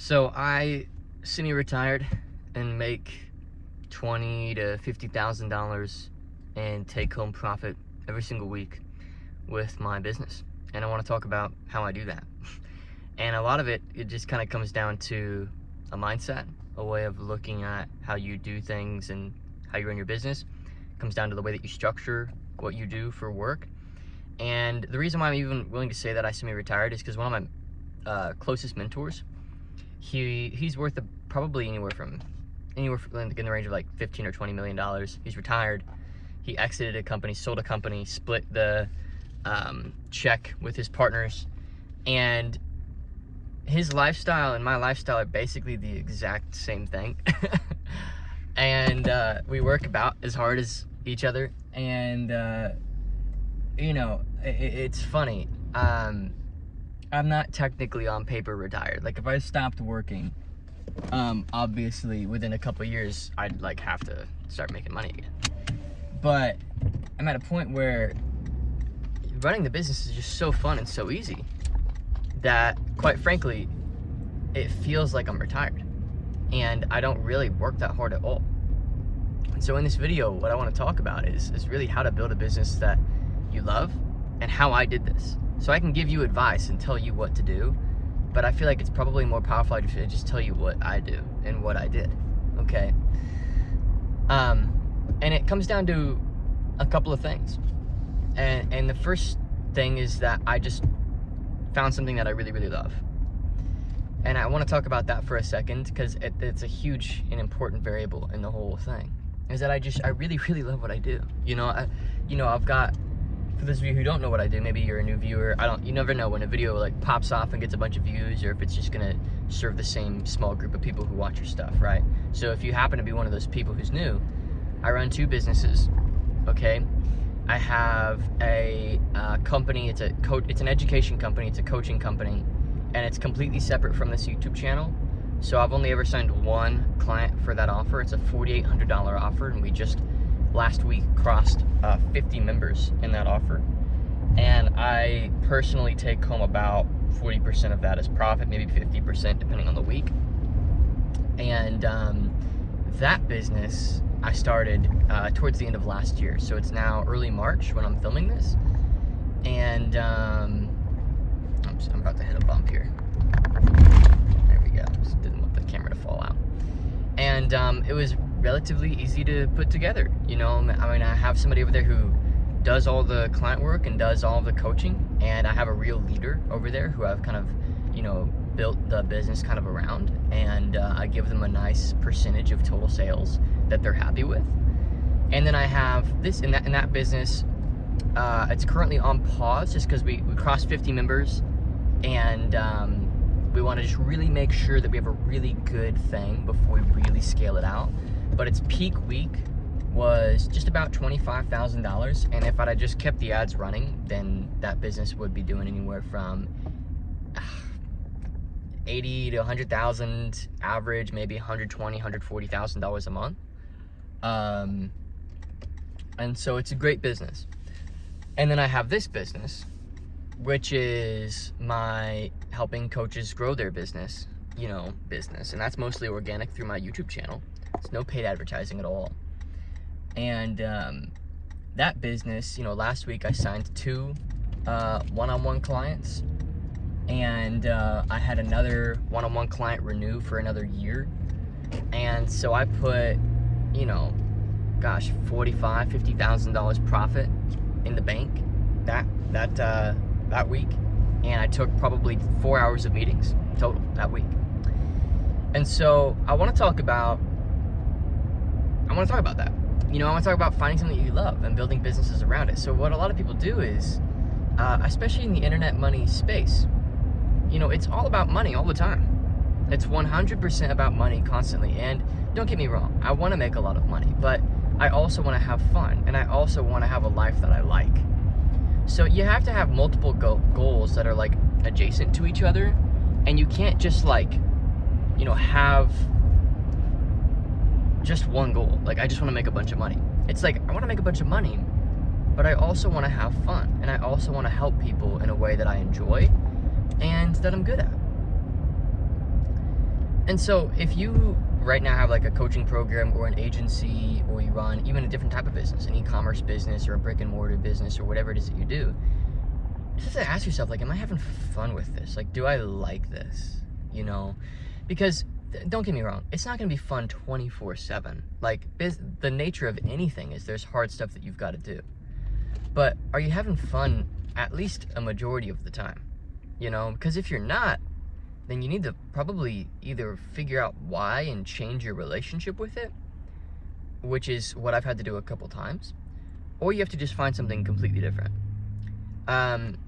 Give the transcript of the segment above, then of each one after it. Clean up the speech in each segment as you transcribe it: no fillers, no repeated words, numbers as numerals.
So I semi-retired and make $20,000 to $50,000 in take-home profit every single week with my business, and I want to talk about how I do that. And a lot of it just kind of comes down to a mindset, a way of looking at how you do things and how you run your business. It comes down to the way that you structure what you do for work. And the reason why I'm even willing to say that I semi-retired is because one of my closest mentors, he's worth probably anywhere from in the range of like $15 or $20 million. He's retired. He exited a company, sold a company, split the check with his partners, and his lifestyle and my lifestyle are basically the exact same thing. And we work about as hard as each other, and it's funny. I'm not technically on paper retired. Like, if I stopped working, obviously within a couple of years I'd like have to start making money again. But I'm at a point where running the business is just so fun and so easy that, quite frankly, it feels like I'm retired and I don't really work that hard at all. And so in this video, what I want to talk about is really how to build a business that you love and how I did this. So I can give you advice and tell you what to do, but I feel like it's probably more powerful to just tell you what I do and what I did, okay? And it comes down to a couple of things. And the first thing is that I just found something that I really, really love. And I want to talk about that for a second, because it's a huge and important variable in the whole thing, is that I really, really love what I do. I've got, for those of you who don't know what I do, maybe you're a new viewer, you never know when a video like pops off and gets a bunch of views, or if it's just gonna serve the same small group of people who watch your stuff, right? So if you happen to be one of those people who's new, I run two businesses, okay? I have a company, it's an education company, it's a coaching company, and it's completely separate from this YouTube channel. So I've only ever signed one client for that offer. It's a $4,800 offer, and we just last week crossed 50 members in that offer. And I personally take home about 40% of that as profit, maybe 50% depending on the week. And that business I started towards the end of last year. So it's now early March when I'm filming this. And I'm about to hit a bump here. There we go. Just didn't want the camera to fall out. And it was relatively easy to put together. I have somebody over there who does all the client work and does all the coaching, and I have a real leader over there who I've kind of, built the business kind of around, and I give them a nice percentage of total sales that they're happy with. And then I have this in that business. It's currently on pause just because we crossed 50 members, and we want to just really make sure that we have a really good thing before we really scale it out. But its peak week was just about $25,000, and if I'd have just kept the ads running, then that business would be doing anywhere from $80,000 to $100,000 average, maybe $120,000, $140,000 a month. And so it's a great business. And then I have this business, which is my helping coaches grow their business, and that's mostly organic through my YouTube channel. It's no paid advertising at all. And that business, last week I signed 2 one-on-one clients, and I had another one-on-one client renew for another year. And so I put, $45,000, $50,000 profit in the bank that week, and I took probably 4 hours of meetings total that week. And so I want to talk about that. I want to talk about finding something that you love and building businesses around it. So what a lot of people do is, especially in the internet money space, it's all about money all the time. It's 100% about money constantly. And don't get me wrong, I want to make a lot of money, but I also want to have fun, and I also want to have a life that I like. So you have to have multiple goals that are like adjacent to each other, and you can't just have just one goal. Like, I just want to make a bunch of money. It's like, I want to make a bunch of money, but I also want to have fun, and I also want to help people in a way that I enjoy and that I'm good at. And so if you right now have like a coaching program or an agency, or you run even a different type of business, an e-commerce business or a brick and mortar business or whatever it is that you do, you have to ask yourself, like, am I having fun with this? Like, do I like this? You know, because don't get me wrong, it's not going to be fun 24/7. Like, the nature of anything is there's hard stuff that you've got to do. But are you having fun at least a majority of the time? You know, because if you're not, then you need to probably either figure out why and change your relationship with it, which is what I've had to do a couple times, or you have to just find something completely different. And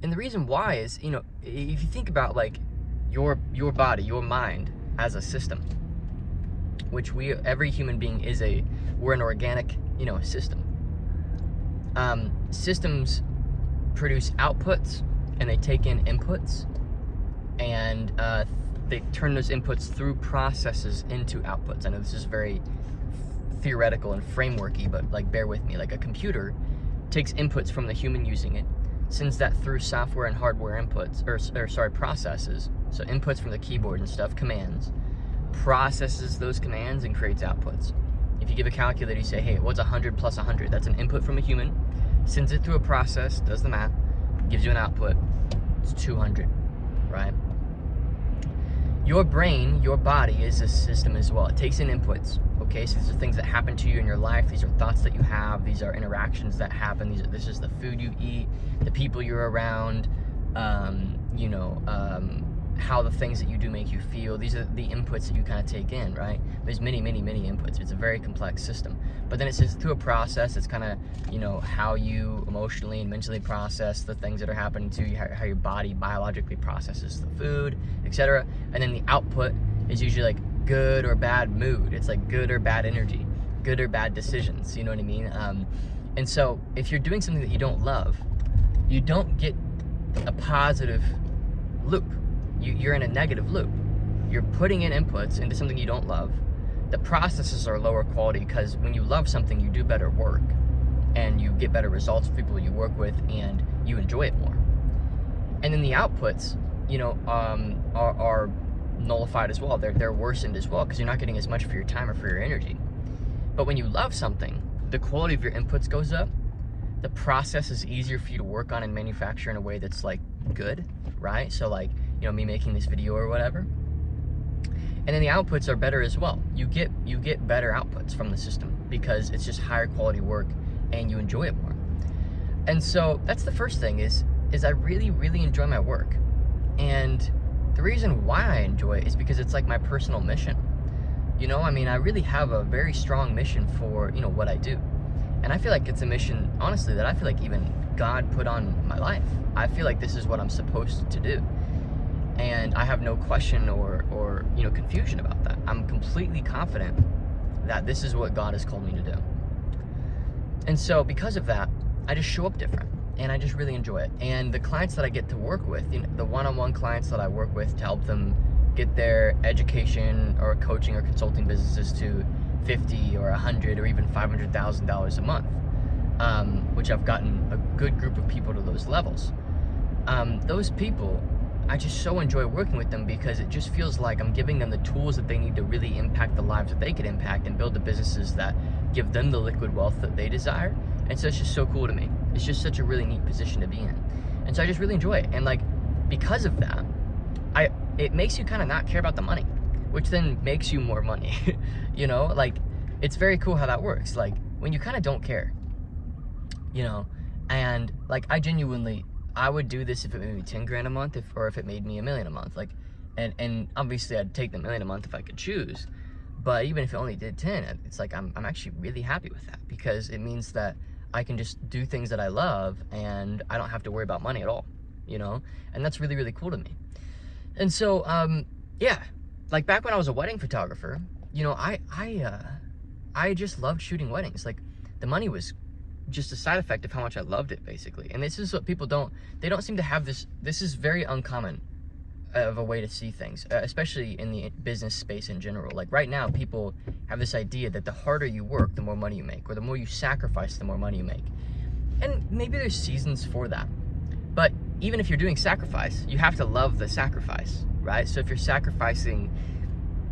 the reason why is, you know, if you think about like your body, your mind as a system, which every human being we're an organic, you know, system. Systems produce outputs, and they take in inputs, and they turn those inputs through processes into outputs. I know this is very theoretical and frameworky, but like, bear with me. Like, a computer takes inputs from the human using it, sends that through software and hardware inputs, processes. So inputs from the keyboard and stuff, commands, processes those commands and creates outputs. If you give a calculator, you say, hey, what's 100 plus 100? That's an input from a human, sends it through a process, does the math, gives you an output. It's 200, right? Your brain, your body is a system as well. It takes in inputs, okay? So these are things that happen to you in your life. These are thoughts that you have. These are interactions that happen. This is the food you eat, the people you're around, how the things that you do make you feel. These are the inputs that you kind of take in, right? There's many, many, many inputs. It's a very complex system. But then it says through a process, it's kind of, you know, how you emotionally and mentally process the things that are happening to you, how your body biologically processes the food, etc. And then the output is usually like good or bad mood. It's like good or bad energy, good or bad decisions, you know what I mean? And so if you're doing something that you don't love, you don't get a positive loop. You're in a negative loop. You're putting in inputs into something you don't love. The processes are lower quality because when you love something, you do better work and you get better results with people you work with, and you enjoy it more. And then the outputs, you know, are nullified as well. They're worsened as well because you're not getting as much for your time or for your energy. But when you love something, the quality of your inputs goes up. The process is easier for you to work on and manufacture in a way that's like good, right? So like, you know, me making this video or whatever. And then the outputs are better as well. You get better outputs from the system because it's just higher quality work and you enjoy it more. And so that's the first thing is I really, really enjoy my work. And the reason why I enjoy it is because it's like my personal mission. You know, I mean, I really have a very strong mission for, you know, what I do. And I feel like it's a mission, honestly, that I feel like even God put on my life. I feel like this is what I'm supposed to do. And I have no question or you know, confusion about that. I'm completely confident that this is what God has called me to do. And so because of that, I just show up different and I just really enjoy it. And the clients that I get to work with, you know, the one-on-one clients that I work with to help them get their education or coaching or consulting businesses to $50 or $100 or even $500,000 a month, which I've gotten a good group of people to those levels. Those people, I just so enjoy working with them because it just feels like I'm giving them the tools that they need to really impact the lives that they could impact and build the businesses that give them the liquid wealth that they desire. And so it's just so cool to me. It's just such a really neat position to be in. And so I just really enjoy it. And like, because of that, it makes you kind of not care about the money, which then makes you more money. You know, like, it's very cool how that works. Like, when you kind of don't care, you know, and like, I would do this if it made me 10 grand a month, or if it made me $1 million a month. Like, and obviously I'd take the $1 million a month if I could choose. But even if it only did 10, it's like, I'm actually really happy with that because it means that I can just do things that I love and I don't have to worry about money at all, you know? And that's really, really cool to me. And so, yeah, like back when I was a wedding photographer, you know, I just loved shooting weddings. Like, the money was just a side effect of how much I loved it, basically. And this is what people don't seem to have this is very uncommon of a way to see things, especially in the business space in general. Like right now, people have this idea that the harder you work, the more money you make, or the more you sacrifice, the more money you make. And maybe there's seasons for that. But even if you're doing sacrifice, you have to love the sacrifice, right? So if you're sacrificing,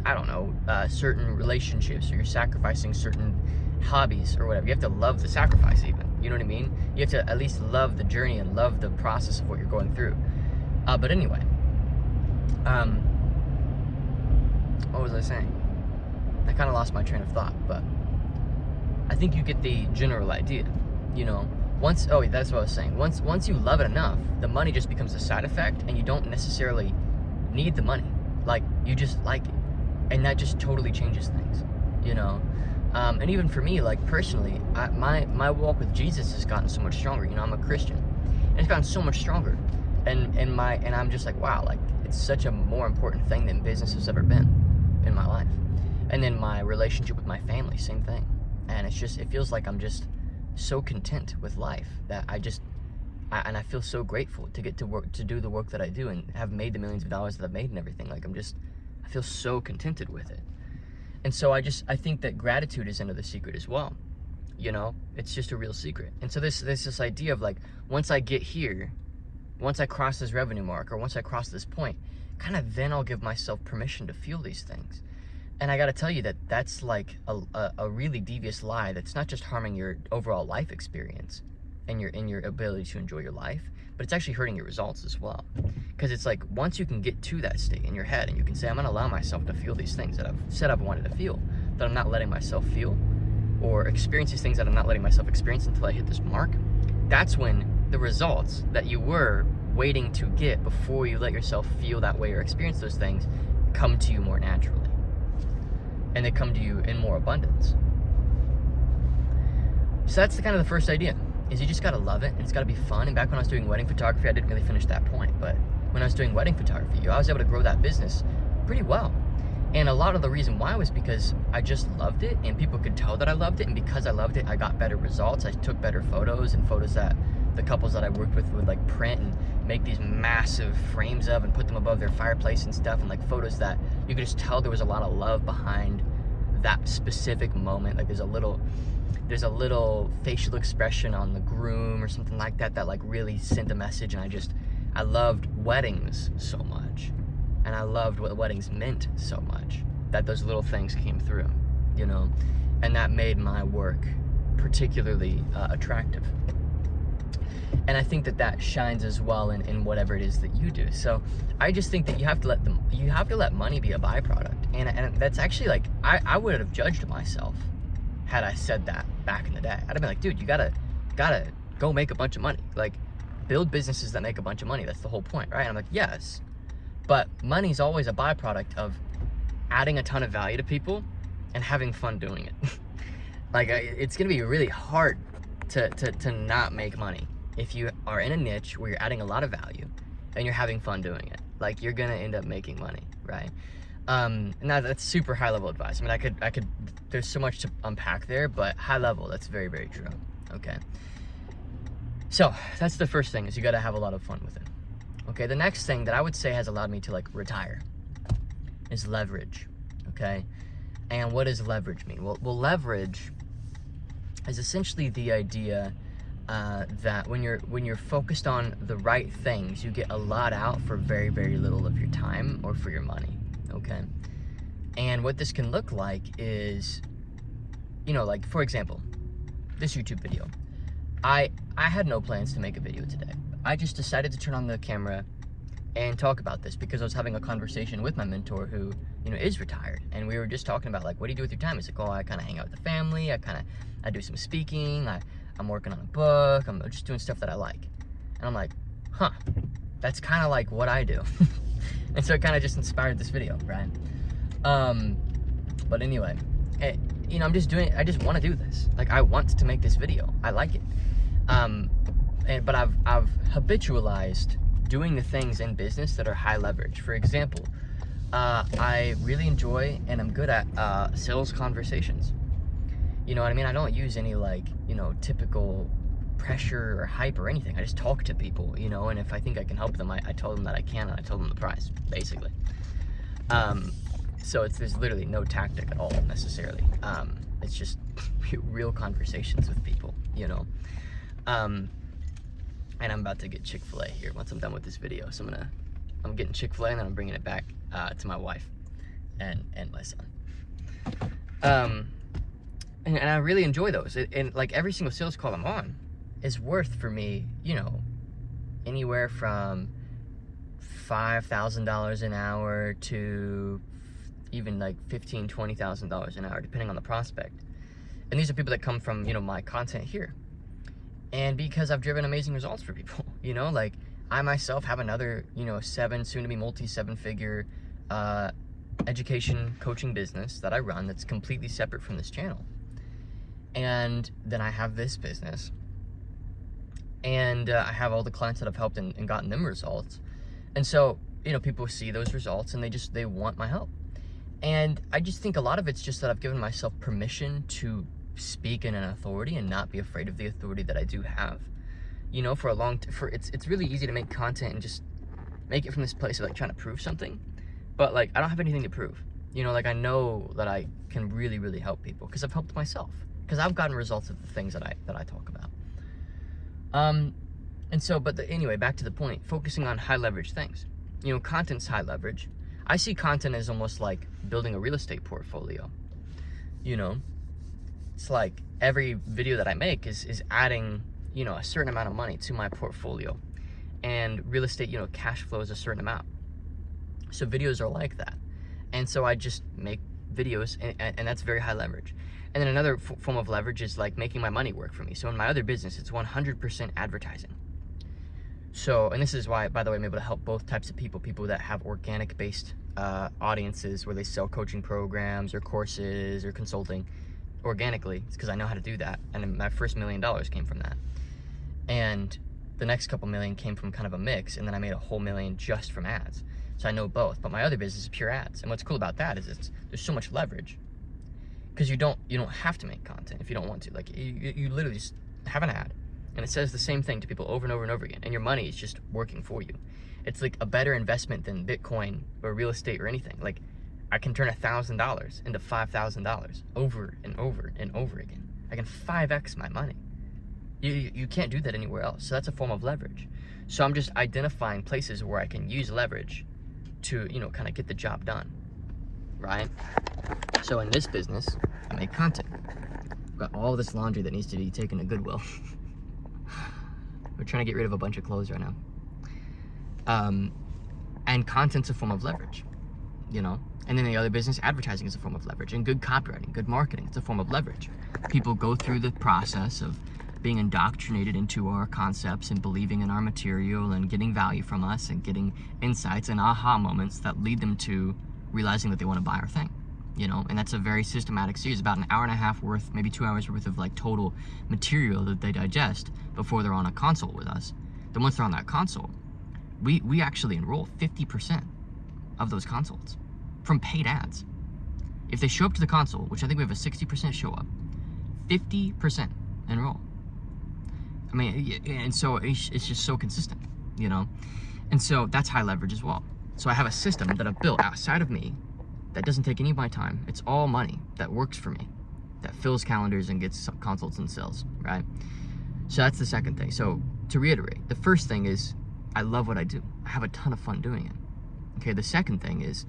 I don't know, certain relationships, or you're sacrificing certain hobbies or whatever, you have to love the sacrifice even. You know what I mean? You have to at least love the journey and love the process of what you're going through. But anyway, what was I saying? I kind of lost my train of thought, but I think you get the general idea, you know? That's what I was saying. Once you love it enough, the money just becomes a side effect, and you don't necessarily need the money. Like, you just like it. And that just totally changes things, you know? And even for me, like, personally, my walk with Jesus has gotten so much stronger. You know, I'm a Christian, and it's gotten so much stronger. And I'm just like, wow, like, it's such a more important thing than business has ever been in my life. And then my relationship with my family, same thing. And it feels like I'm just so content with life that I feel so grateful to get to work, to do the work that I do, and have made the millions of dollars that I've made and everything. Like, I feel so contented with it. And so I think that gratitude is into the secret as well. You know, it's just a real secret. And so there's this idea of, like, once I get here, once I cross this revenue mark, or once I cross this point, kind of then I'll give myself permission to feel these things. And I got to tell you that that's like a really devious lie that's not just harming your overall life experience and your ability to enjoy your life, but it's actually hurting your results as well. Because it's like, once you can get to that state in your head and you can say, I'm going to allow myself to feel these things that I've said I've wanted to feel, that I'm not letting myself feel, or experience these things that I'm not letting myself experience until I hit this mark, that's when the results that you were waiting to get before you let yourself feel that way or experience those things come to you more naturally. And they come to you in more abundance. So that's the kind of the first idea, is you just gotta love it, and it's gotta be fun. And back when I was doing wedding photography, I didn't really finish that point, but when I was doing wedding photography, I was able to grow that business pretty well. And a lot of the reason why was because I just loved it, and people could tell that I loved it, and because I loved it, I got better results. I took better photos, and photos that the couples that I worked with would, like, print and make these massive frames of and put them above their fireplace and stuff, and, like, photos that you could just tell there was a lot of love behind that specific moment. Like, there's a little facial expression on the groom or something like that like really sent a message. And I loved weddings so much, and I loved what weddings meant so much, that those little things came through, you know, and that made my work particularly attractive. And I think that shines as well in whatever it is that you do. So I just think that you have to let money be a byproduct. And that's actually, like, I would have judged myself had I said that back in the day. I'd have been like, dude, you gotta go make a bunch of money. Like, build businesses that make a bunch of money. That's the whole point, right? And I'm like, yes, but money's always a byproduct of adding a ton of value to people and having fun doing it. Like, it's gonna be really hard to not make money if you are in a niche where you're adding a lot of value and you're having fun doing it. Like, you're gonna end up making money, right? Now that's super high level advice. I mean, I could, there's so much to unpack there, but high level, that's very, very true. Okay. So that's the first thing, is you gotta have a lot of fun with it. Okay. The next thing that I would say has allowed me to, like, retire is leverage. Okay. And what does leverage mean? Well, leverage is essentially the idea that when you're focused on the right things, you get a lot out for very, very little of your time or for your money. Okay. And what this can look like is, you know, like, for example, this YouTube video. I had no plans to make a video today. I just decided to turn on the camera and talk about this because I was having a conversation with my mentor who, you know, is retired. And we were just talking about, like, what do you do with your time? He's like, oh, I kind of hang out with the family. I do some speaking. I'm working on a book. I'm just doing stuff that I like. And I'm like, huh, that's kind of like what I do. And so it kind of just inspired this video, right? But anyway, you know, I just want to do this. Like, I want to make this video. I like it. But I've habitualized doing the things in business that are high leverage. For example, I really enjoy and I'm good at sales conversations. You know what I mean? I don't use any, like, you know, typical pressure or hype or anything. I just talk to people, you know, and if I think I can help them, I tell them that I can, and I tell them the price, basically. So there's literally no tactic at all, necessarily. It's just real conversations with people, you know. And I'm about to get Chick-fil-A here once I'm done with this video. So I'm getting Chick-fil-A, and then I'm bringing it back to my wife and my son. And I really enjoy those. And like every single sales call I'm on is worth for me, you know, anywhere from $5,000 an hour to even like $15,000, $20,000 an hour, depending on the prospect. And these are people that come from, you know, my content here. And because I've driven amazing results for people, you know, like I myself have another, you know, soon to be multi-7-figure education coaching business that I run that's completely separate from this channel. And then I have this business, and I have all the clients that I've helped and gotten them results. And so, you know, people see those results and they want my help. And I just think a lot of it's just that I've given myself permission to speak in an authority and not be afraid of the authority that I do have. You know, it's really easy to make content and just make it from this place of like trying to prove something. But like, I don't have anything to prove. You know, like I know that I can really, really help people because I've helped myself. Because I've gotten results of the things that I talk about. And so, anyway, back to the point, focusing on high leverage things. You know, content's high leverage. I see content as almost like building a real estate portfolio. You know, it's like every video that I make is adding, you know, a certain amount of money to my portfolio. And real estate, you know, cash flows a certain amount. So videos are like that. And so I just make videos, and that's very high leverage. And then another form of leverage is like making my money work for me. So in my other business, it's 100% advertising. So, and this is why, by the way, I'm able to help both types of people that have organic-based audiences where they sell coaching programs or courses or consulting organically. It's because I know how to do that. And my first $1 million came from that. And the next couple million came from kind of a mix. And then I made a whole $1 million just from ads. So I know both. But my other business is pure ads. And what's cool about that is there's so much leverage. Because you don't have to make content if you don't want to. Like you literally just have an ad, and it says the same thing to people over and over and over again, and your money is just working for you. It's like a better investment than Bitcoin or real estate or anything. Like I can turn $1,000 into $5,000 over and over and over again. I can 5x my money. You can't do that anywhere else. So that's a form of leverage. So I'm just identifying places where I can use leverage to, you know, kind of get the job done, right? So in this business, I make content. I've got all this laundry that needs to be taken to Goodwill. We're trying to get rid of a bunch of clothes right now. And content's a form of leverage, you know? And then the other business, advertising is a form of leverage. And good copywriting, good marketing, it's a form of leverage. People go through the process of being indoctrinated into our concepts and believing in our material and getting value from us and getting insights and aha moments that lead them to realizing that they want to buy our thing. You know, and that's a very systematic series, about an hour and a half worth, maybe 2 hours worth of like total material that they digest before they're on a consult with us. Then once they're on that consult, we actually enroll 50% of those consults from paid ads. If they show up to the consult, which I think we have a 60% show up, 50% enroll. I mean, and so it's just so consistent, you know? And so that's high leverage as well. So I have a system that I've built outside of me that doesn't take any of my time. It's all money that works for me, that fills calendars and gets consults and sales, right? So that's the second thing. So to reiterate, the first thing is I love what I do. I have a ton of fun doing it. Okay, the second thing is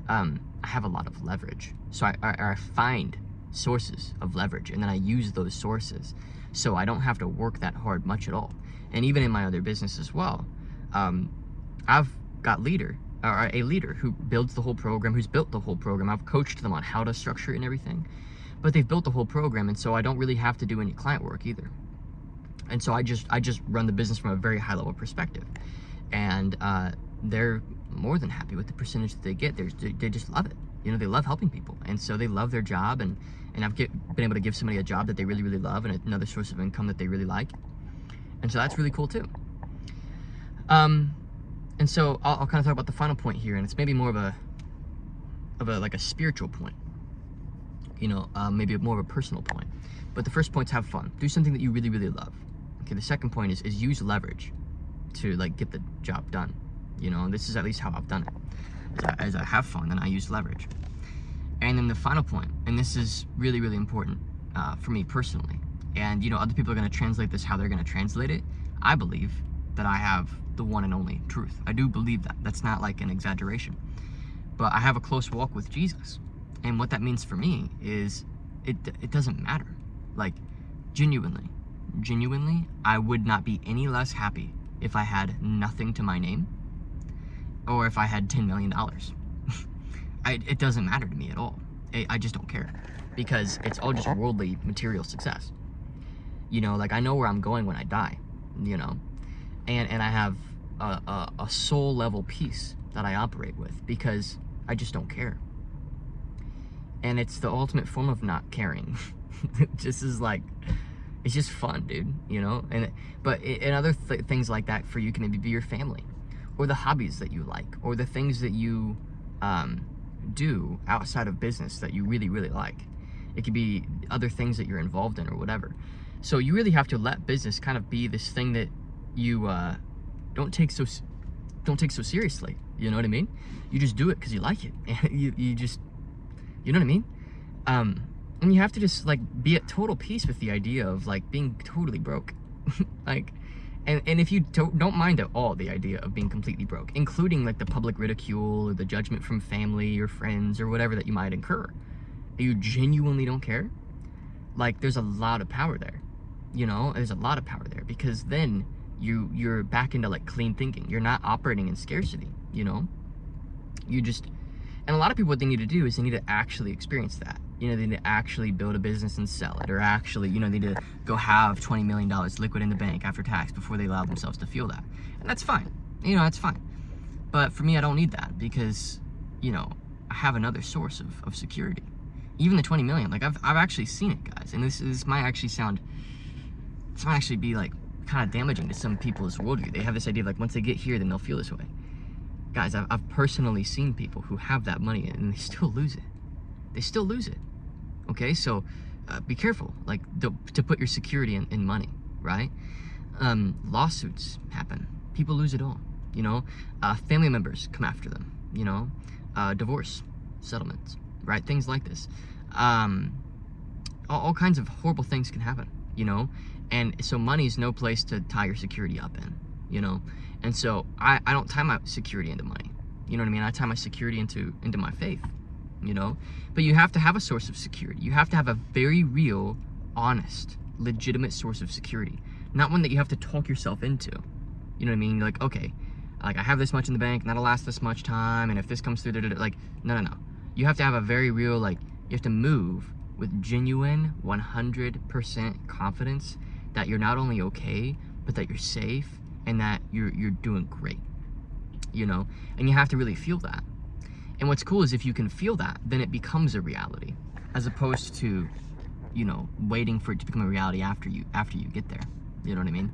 I have a lot of leverage. So I find sources of leverage, and then I use those sources. So I don't have to work that hard much at all. And even in my other business as well, I've got a leader who builds the whole program, who's built the whole program. I've coached them on how to structure it and everything, but they've built the whole program, and so I don't really have to do any client work either. And so I just run the business from a very high level perspective, and they're more than happy with the percentage that they get. They just love it. You know, they love helping people, and so they love their job, and I've been able to give somebody a job that they really, really love and another source of income that they really like, and so that's really cool too. And so I'll kind of talk about the final point here, and it's maybe more of a like a spiritual point, you know, maybe more of a personal point. But the first point's have fun. Do something that you really, really love. Okay, the second point is use leverage to like get the job done. You know, this is at least how I've done it. As I have fun, then I use leverage. And then the final point, and this is really, really important for me personally. And you know, other people are going to translate this how they're going to translate it. I believe that I have the one and only truth. I do believe that. That's not like an exaggeration. But I have a close walk with Jesus. And what that means for me is it doesn't matter. Like, genuinely, I would not be any less happy if I had nothing to my name or if I had $10 million. It doesn't matter to me at all. I just don't care, because it's all just worldly, material success. You know, like, I know where I'm going when I die, you know, and I have a soul level peace that I operate with, because I just don't care. And it's the ultimate form of not caring. It just is like, it's just fun, dude, you know? But other things like that for you can maybe be your family, or the hobbies that you like, or the things that you do outside of business that you really, really like. It could be other things that you're involved in or whatever. So you really have to let business kind of be this thing that you don't take so seriously. You know what I mean? You just do it because you like it. you just, you know what I mean? And you have to just like be at total peace with the idea of like being totally broke. Like, and if you don't mind at all the idea of being completely broke, including like the public ridicule or the judgment from family or friends or whatever that you might incur, you genuinely don't care, like, there's a lot of power there. You know, there's a lot of power there, because then you're back into like clean thinking. You're not operating in scarcity, you know? And a lot of people, what they need to do is they need to actually experience that. You know, they need to actually build a business and sell it, or actually, you know, they need to go have $20 million liquid in the bank after tax before they allow themselves to feel that. And that's fine. You know, that's fine. But for me, I don't need that, because, you know, I have another source of security. Even the 20 million, like, I've actually seen it, guys. And this might actually be like kind of damaging to some people's worldview. They have this idea of like, once they get here, then they'll feel this way. Guys, I've personally seen people who have that money and they still lose it. They still lose it. Okay, so be careful, like, to put your security in money, right? Lawsuits happen. People lose it all, you know? Family members come after them, you know? Divorce settlements, right? Things like this. All kinds of horrible things can happen, you know? And so money is no place to tie your security up in, you know? And so I don't tie my security into money. You know what I mean? I tie my security into my faith, you know? But you have to have a source of security. You have to have a very real, honest, legitimate source of security. Not one that you have to talk yourself into. You know what I mean? You're like, okay, like, I have this much in the bank, and that'll last this much time, and if this comes through, like, no. You have to have a very real, like, you have to move with genuine 100% confidence that you're not only okay, but that you're safe, and that you're doing great, you know? And you have to really feel that. And what's cool is if you can feel that, then it becomes a reality, as opposed to, you know, waiting for it to become a reality after you get there. You know what I mean?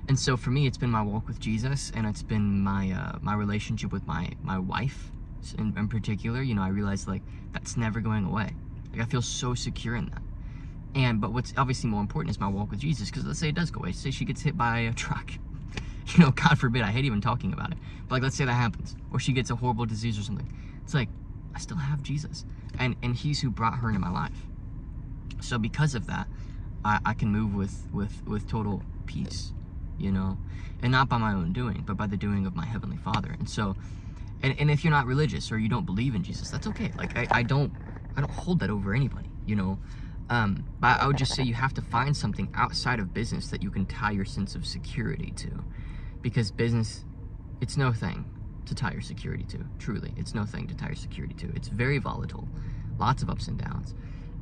And so for me, it's been my walk with Jesus, and it's been my relationship with my wife in particular. You know, I realized, like, that's never going away. Like, I feel so secure in that. But what's obviously more important is my walk with Jesus, because let's say it does go away. Say she gets hit by a truck. You know, God forbid, I hate even talking about it. But, like, let's say that happens. Or she gets a horrible disease or something. It's like, I still have Jesus. And he's who brought her into my life. So because of that, I can move with total peace, you know? And not by my own doing, but by the doing of my Heavenly Father. And so, and if you're not religious or you don't believe in Jesus, that's okay. Like, I don't hold that over anybody, you know? But I would just say you have to find something outside of business that you can tie your sense of security to. Because business, it's no thing to tie your security to. Truly, it's no thing to tie your security to. It's very volatile, lots of ups and downs.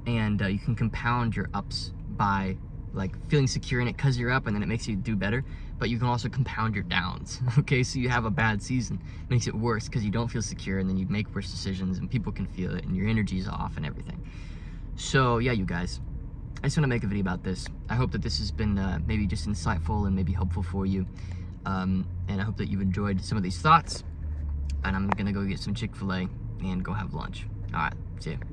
And you can compound your ups by, like, feeling secure in it because you're up, and then it makes you do better. But you can also compound your downs, okay? So you have a bad season, it makes it worse because you don't feel secure, and then you make worse decisions, and people can feel it, and your energy's off and everything. So yeah, you guys, I just want to make a video about this. I hope that this has been maybe just insightful and maybe helpful for you. And I hope that you've enjoyed some of these thoughts. And I'm gonna go get some Chick-fil-A and go have lunch. All right, see ya.